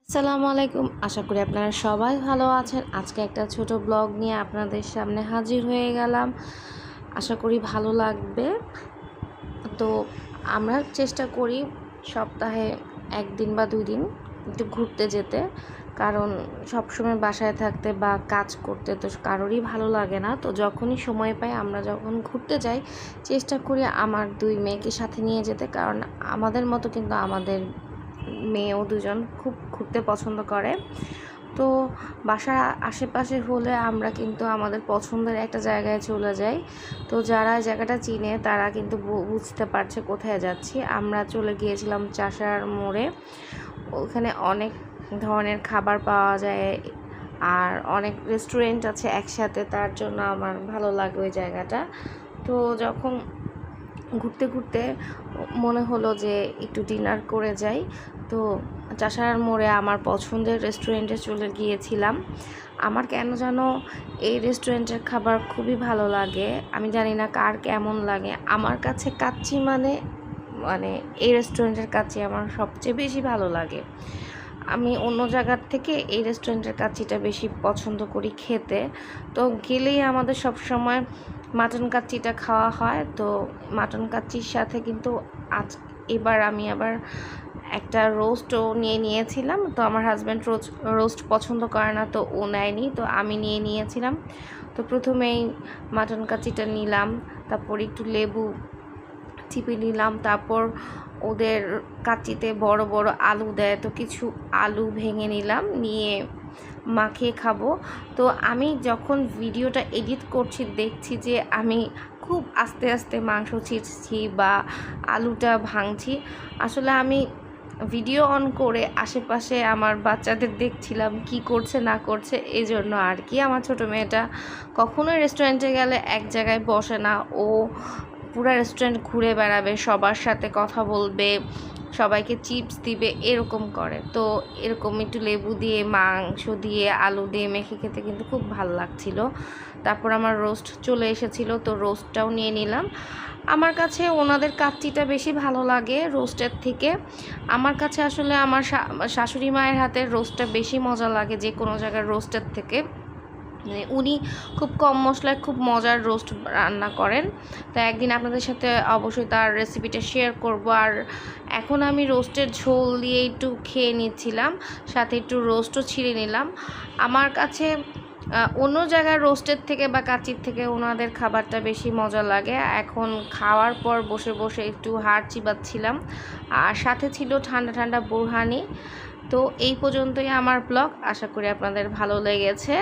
আসসালামু আলাইকুম। আশা করি আপনারা সবাই ভালো আছেন। আজকে একটা ছোট ব্লগ নিয়ে আপনাদের সামনে হাজির হয়ে গেলাম। আশা করি ভালো লাগবে। তো আমরা চেষ্টা করি সপ্তাহে ১ দিন বা ২ দিন একটু ঘুরতে যেতে। কারণ সবসময় বাসায় থাকতে বা কাজ করতে তো কারোরই ভালো লাগে না। তো যখনই সময় পাই আমরা যখন ঘুরতে যাই চেষ্টা করি আমার ২ মেয়েকে সাথে নিয়ে যেতে। কারণ আমাদের মতো কিন্তু আমাদের মেয়েও দুজন খুব ঘুরতে পছন্দ করে। তো বাসার আশেপাশে হলে আমরা কিন্তু আমাদের পছন্দের একটা জায়গায় চলে যাই। তো যারা জায়গাটা চিনে তারা কিন্তু বুঝতে পারছে কোথায় যাচ্ছি। আমরা চলে গিয়েছিলাম চাষার মোড়ে। ওখানে অনেক ধরনের খাবার পাওয়া যায় আর অনেক রেস্টুরেন্ট আছে একসাথে, তার জন্য আমার ভালো লাগে ওই জায়গাটা। তো যখন ঘুরতে ঘুরতে মনে হলো যে একটু ডিনার করে যাই, তো চাষার মোড়ে আমার পছন্দের রেস্টুরেন্টে চলে গিয়েছিলাম। আমার কেন যেন এই রেস্টুরেন্টের খাবার খুবই ভালো লাগে। আমি জানি না কার কেমন লাগে। আমার কাছে কাচ্চি মানে মানে এই রেস্টুরেন্টের কাচ্চি আমার সবচেয়ে বেশি ভালো লাগে। আমি অন্য জায়গার থেকে এই রেস্টুরেন্টের কাচ্চিটা বেশি পছন্দ করি খেতে। তো গেলেই আমাদের সবসময় মাটন কাচ্চিটা খাওয়া হয়। তো মাটন কাচ্চির সাথে কিন্তু এবার আমি আবার একটা রোস্টও নিয়েছিলাম। তো আমার হাজব্যান্ড রোস্ট পছন্দ করে না, তো ও নেয়নি, তো আমি নিয়েছিলাম। তো প্রথমেই মাটন কাচ্চিটা নিলাম, তারপর একটু লেবু চিপে নিলাম। তারপর ওদের কাচ্চিতে বড় বড় আলু দেয়, তো কিছু আলু ভেঙে নিলাম, নিয়ে মাখিয়ে খাবো। তো আমি যখন ভিডিওটা এডিট করছি দেখছি যে আমি খুব আস্তে আস্তে মাংস ছিঁড়ছি বা আলুটা ভাঙছি। আসলে আমি ভিডিও অন করে আশেপাশে আমার বাচ্চাদের দেখছিলাম কি করছে না করছে, এই জন্য আর কি। আমার ছোটো মেয়েটা কখনোই রেস্টুরেন্টে গেলে এক জায়গায় বসে না, ও পুরো রেস্টুরেন্ট ঘুরে বেড়াবে, সবার সাথে কথা বলবে, সবাইকে চিপস দিবে, এরকম করে। তো এরকম একটু লেবু দিয়ে মাংস দিয়ে আলু দিয়ে মেখে খেতে কিন্তু খুব ভালো লাগছিল। তারপর আমার রোস্ট চলে এসেছিল, তো রোস্টটাও নিয়ে নিলাম। আমার কাছে ওনাদের কাচ্চিটা বেশি ভালো লাগে রোস্টের থেকে। আমার কাছে আসলে আমার শাশুড়ি মায়ের হাতের রোস্টটা বেশি মজা লাগে যে কোনো জায়গার রোস্টের থেকে। উনি খুব কম মশলায় খুব মজার রোস্ট রান্না করেন। তো একদিন আপনাদের সাথে অবশ্যই তার রেসিপিটা শেয়ার করব। আর এখন আমি রোস্টের ঝোল দিয়ে একটু খেয়ে নিচ্ছিলাম, সাথে একটু রোস্টও ছিঁড়ে নিলাম। আমার কাছে অন্য জায়গার রোস্টের থেকে বা কাচির থেকে ওনাদের খাবারটা বেশি মজা লাগে। এখন খাওয়ার পর বসে বসে একটু হাড় চিবাচ্ছিলাম, আর সাথে ছিল ঠান্ডা ঠান্ডা বোরহানি। তো এই পর্যন্তই আমার ব্লগ। আশা করি আপনাদের ভালো লেগেছে।